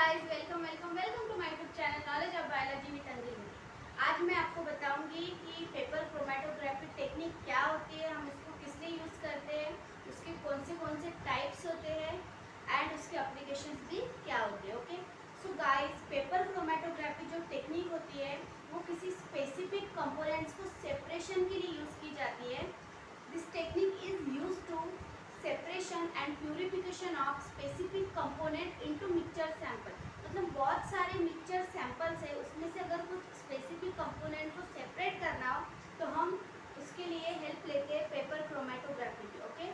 Guys, welcome welcome welcome to my YouTube channel knowledge of biology with Anjali. आज मैं आपको बताऊंगी कि पेपर क्रोमेटोग्राफी टेक्निक क्या होती है, हम इसको किस लिए यूज़ करते हैं, उसके कौन से टाइप्स होते हैं एंड उसके एप्लीकेशंस भी क्या होते हैं। Okay, so guys, paper chromatography जो टेक्निक होती है वो किसी स्पेसिफिक कंपोनेंट्स को सेपरेशन के लिए यूज़ की जाती है। This technique is used to separation and purification of specific component into mixture sample. मतलब बहुत सारे मिक्सचर सैंपल्स है, उसमें से अगर कुछ स्पेसिफिक कंपोनेंट को सेपरेट करना हो तो हम उसके लिए हेल्प लेते हैं पेपर क्रोमेटोग्राफी की। ओके,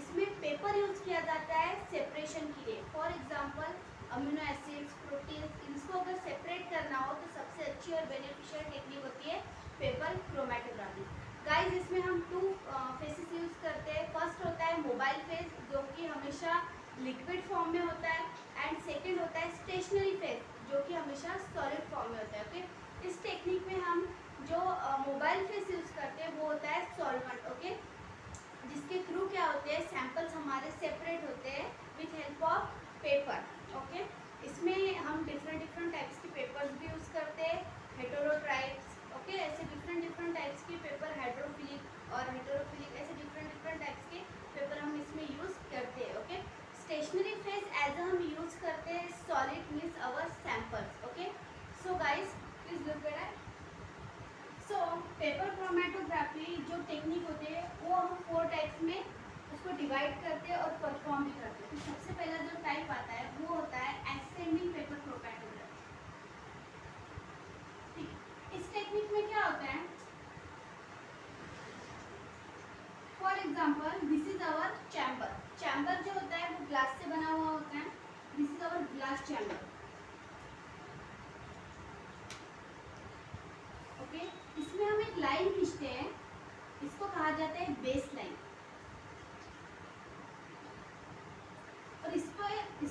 इसमें पेपर यूज किया जाता है सेपरेशन के लिए। For example amino acids, proteins, इनको अगर सेपरेट करना हो तो सबसे अच्छी और बेनिफिशियल टेक्निक होती है पेपर क्रोमेटोग्राफी। गाइस, इसमें हम टू फेसेस यूज करते हैं। फर्स्ट होता है मोबाइल फेस, जो कि हमेशा लिक्विड फॉर्म में होता है, एंड सेकंड होता है स्टेशनरी फेस, जो कि हमेशा सॉलिड फॉर्म में होता है। ओके, इस टेक्निक में हम जो मोबाइल फेस यूज करते हैं वो होता है सॉल्वेंट। ओके, जिसके थ्रू क्या होते हैं, सैंपल्स हमारे सेपरेट होते हैं with help of paper. Okay, इसमें हम डिफरेंट टाइप्स के पेपर्स भी यूज करते हैं, हेटेरोट्राइप्स। ओके, ऐसे डिफरेंट टाइप्स के पेपर, हाइड्रोफिलिक और हेटेरोफिलिक, ऐसे डिफरेंट टाइप्स के पेपर हम इसमें यूज करते हैं। ओके, स्टेशनरी फेज एज हम यूज करते हैं solid means our samples. Okay, so guys please look at it. So paper chromatography जो टेक्निक होते हैं वो हम 4 टाइप्स में उसको डिवाइड करते हैं और परफॉर्म भी करते हैं। तो सबसे पहला जो टाइप आता है वो होता है एसेंडिंग पेपर क्रोमेटोग्राफी। इस टेक्निक में क्या होता है, for example this is our chamber. Chamber जो होता है वो ग्लास से बना हुआ होता है। This is our glass chamber. Okay, इसमें हम एक लाइन खींचते हैं, इसको कहा जाता है बेस लाइन, और इस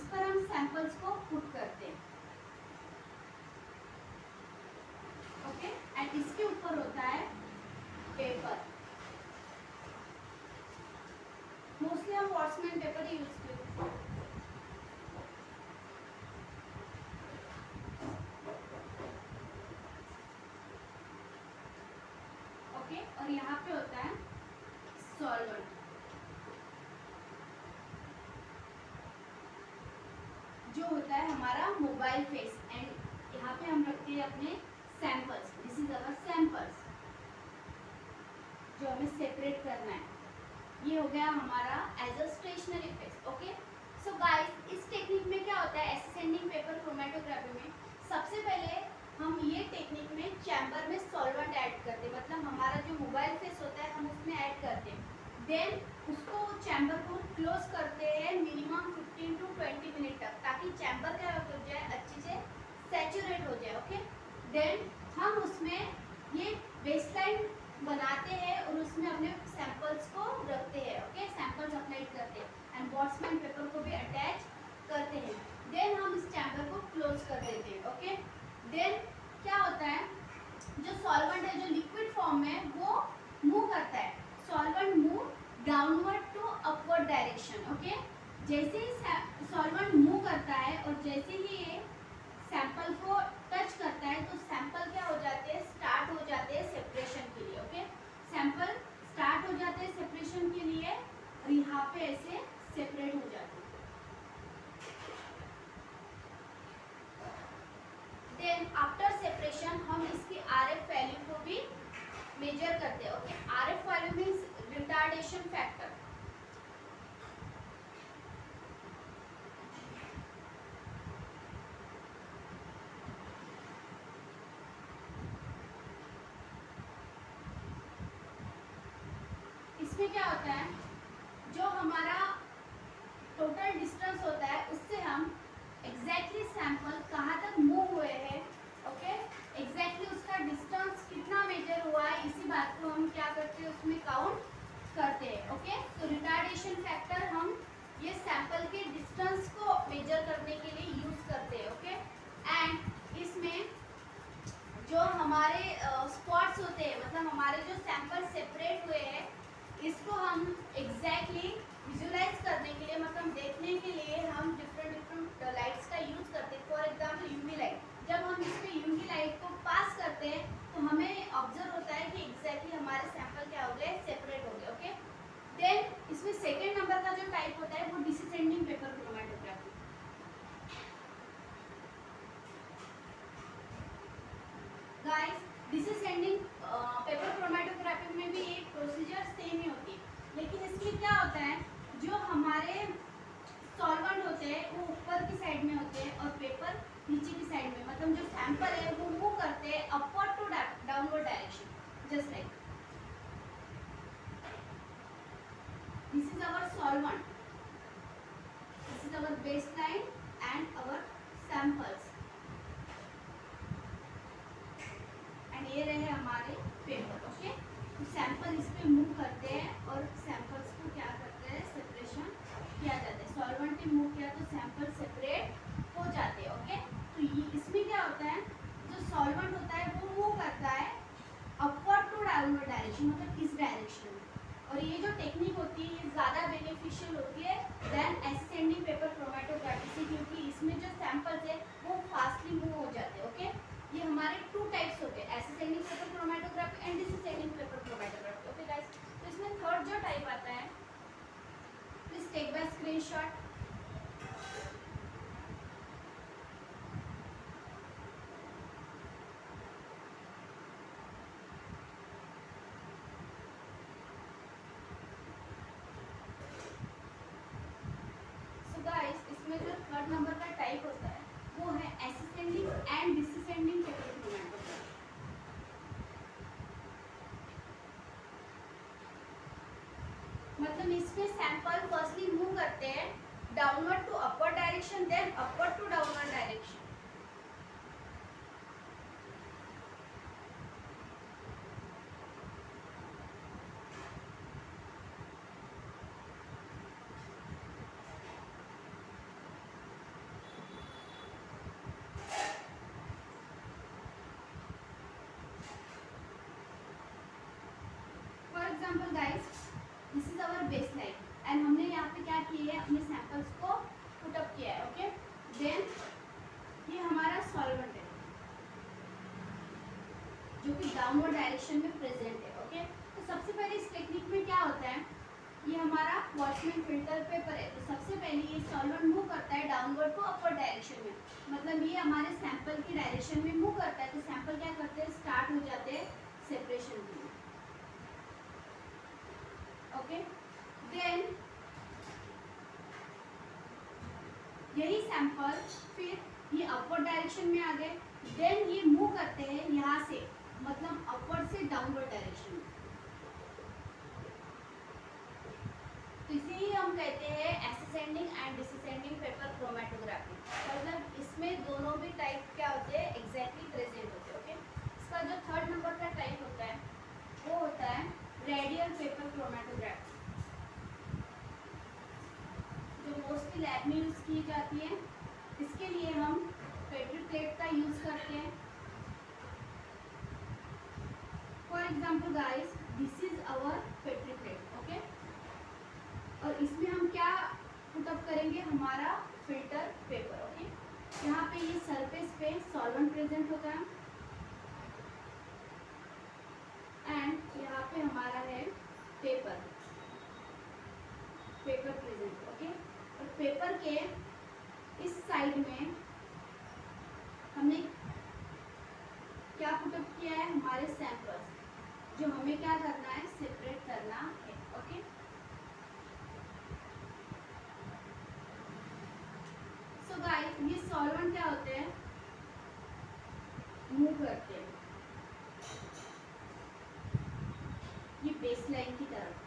पर हम सैंपल्स को पुट करते हैं। ओके, एंड इसके ऊपर होता है पेपर। मोस्टली हम वॉट्समैन पेपर ही यूज करते हैं। ओके, और यहाँ पे होता है सॉल्वेंट। जो होता है हमारा मोबाइल फेस, एंड यहाँ पे हम रखते हैं अपने samples. This is our samples जो हमें सेपरेट करना है। ये हो गया हमारा as a stationary phase. Okay, so guys, इस टेक्निक में क्या होता है, एसेंडिंग पेपर क्रोमेटोग्राफी में सबसे पहले हम ये टेक्निक में चैम्बर में सॉल्वेंट ऐड करते हैं। मतलब हमारा जो मोबाइल फेस होता है हम उसमें ऐड करते हैं, देन उसको चैम्बर को क्लोज करते हैं मिनिमम 15 to 20 मिनट तक, ताकि चैम्बर क्या हो जाए, अच्छे से सैचुरेट हो जाए। ओके, देन हम उसमें ये बेसलाइन बनाते हैं और उसमें अपने सैंपल्स को रखते हैं। ओके, सैंपल्स अप्लाई करते हैं एंड वॉट्समैन पेपर को भी अटैच करते हैं। देन हम इस चैम्बर को क्लोज कर देते हैं। ओके, देन क्या होता है, जो सॉल्वेंट है जो लिक्विड फॉर्म में वो मूव करता है। Solvent move downward to upward direction. Okay, जैसे ही सॉल्वेंट मूव करता है और जैसे ही ये सैंपल को टच करता है तो सैंपल क्या हो जाते हैं, स्टार्ट हो जाते हैं सेपरेशन के लिए। ओके, सैंपल स्टार्ट हो जाते हैं सेपरेशन के लिए और यहाँ पे ऐसे सेपरेट हो जाते हैं। देन आफ्टर सेपरेशन हम इसकी आरएफ वैल्यू को भी मेजर करते हैं। Okay, RF value means retardation factor. इसमें क्या होता है, जो हमारा टोटल डिस्टेंस होता है उससे हम एग्जैक्टली सैंपल कहाँ तक मूव हुए हैं, ओके, एग्जैक्टली उसका डिस्टेंस कितना मेजर हुआ है, इसी बात को हम क्या करते हैं, उसमें काउंट करते हैं। ओके, तो रिटार्डेशन फैक्टर हम ये सैंपल के डिस्टेंस को मेजर करने के लिए यूज करते हैं। ओके, एंड इसमें जो हमारे स्पॉट्स होते हैं, मतलब हमारे जो सैंपल सेपरेट हुए हैं, इसको हम एग्जैक्टली विजुलाइज करने के लिए, मतलब देखने के लिए हम डिफरेंट लाइट्स का यूज करते हैं। For point and our samples. And ये रहे हमारे पेपर. ओके, तो सैंपल इस पे मूव करते हैं और सैंपल्स को क्या करते हैं, सेपरेशन किया जाता है. सॉल्वेंट ने मूव किया तो सैंपल सेपरेट हो जाते हैं. ओके, तो ये इसमें क्या होता है, जो सॉल्वेंट होता है वो मूव करता है अपवर्ड टू डाउनवर्ड डायरेक्शन, मतलब इस डायरेक्शन में. और ये जो टेक्निक होती है ये ज़्यादा बेनिफिशियल होती है देन एसेंडिंग पेपर क्रोमेटोग्राफी से, क्योंकि इसमें जो सैंपल्स है वो फास्टली मूव हो जाते हैं. ओके, ये हमारे टू टाइप्स होते हैं, ascending paper chromatography and descending paper chromatography. Okay guys, तो इसमें थर्ड जो टाइप आता है, प्लीज टेक बाय स्क्रीनशॉट. इसमें जो थर्ड नंबर का टाइप होता है वो है ascending and descending paper chromatography. मतलब इसमें सैंपल फर्स्टली मूव करते हैं downward to upward direction, then upward to downward direction. Example guys, this is our base line and हमने यहाँ पे क्या किया है, अपने सैंपल्स को पुट अप किया है. ओके, देन ये हमारा सॉल्वेंट है जो कि डाउनवर्ड डायरेक्शन में प्रेजेंट है. ओके, तो सबसे पहले इस टेक्निक में क्या होता है, ये हमारा वॉचमैन फिल्टर पेपर है. तो सबसे पहले ये सॉल्वेंट मूव करता है डाउनवर्ड टू अपवर्ड डायरेक्शन में, मतलब ये हमारे सैंपल की डायरेक्शन में मूव करता है. तो सैंपल क्या करते हैं, स्टार्ट हो जाते हैं सेपरेशन के लिए. ओके, देन यही सैंपल फिर ये अपवर्ड डायरेक्शन में आ गए, देन ये मूव करते हैं यहाँ से, मतलब अपवर्ड से डाउनवर्ड डायरेक्शन में. तो इसे ही हम कहते हैं ascending and descending paper chromatography. मतलब इसमें दोनों भी टाइप क्या होते हैं, एग्जैक्टली प्रेजेंट होते हैं. ओके, इसका जो थर्ड नंबर का टाइप होता है वो होता है रेडियल पेपर क्रोमेटोग्राफी, जो मोस्टली लैब में यूज़ की जाती है. इसके लिए हम पेट्री प्लेट का यूज़ करते हैं. For example guys, this is our petri plate. Okay, और इसमें हम क्या पुटअप करेंगे, हमारा फिल्टर पेपर. ओके, यहाँ पे ये सरफेस पे सॉल्वेंट प्रेजेंट होता है एंड यहाँ पे हमारा है पेपर प्रेजेंट. ओके, और पेपर के इस साइड में हमने क्या पुटअप किया है, हमारे सैंपल्स, जो हमें क्या करना है, सेपरेट करना है. ओके, सो गाइस, ये सॉल्वेंट क्या होते हैं, मूव करते हैं ये बेस लाइन की तरफ.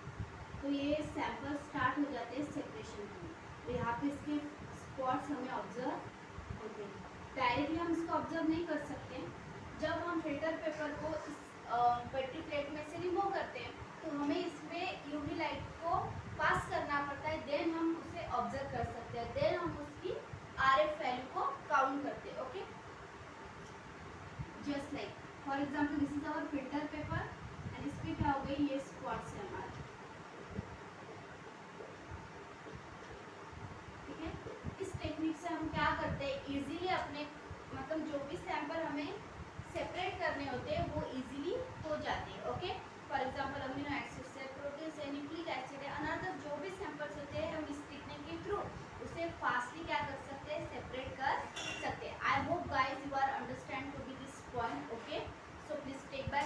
तो ये सैंपल स्टार्ट हो जाते हैं सेपरेशन के. तो यहाँ पे इसके स्पॉट्स हमें ऑब्जर्व होते हैं. डायरेक्टली हम इसको ऑब्जर्व नहीं कर सकते. जब हम फिल्टर पेपर को इस पेट्री प्लेट में से रिमूव करते हैं तो हमें इसमें यूवी लाइट को पास करना पड़ता है, देन हम उसे ऑब्जर्व कर सकते हैं, देन हम उसकी RF वैल्यू को काउंट करते हैं. Okay, just like for example this is our filter paper and इस पे क्या हो गई, ये स्पॉट्स है हमारे. ठीक है, इस टेक्निक से हम क्या करते हैं, इजीली अपने मतलब जो भी सैंपल हमें सेपरेट करने होते हैं वो इजीली हो जाते हैं. Okay, for example amino acids है, प्रोटीन्स है, न्यूक्लिक एसिड है, अनदर जो भी सैंपल्स होते हैं हम इस टेक्निक के थ्रू उसे फास्टली क्या कर सकते हैं, सेपरेट कर सकते हैं. I hope guys you are understand to be this point. Okay, so please take bye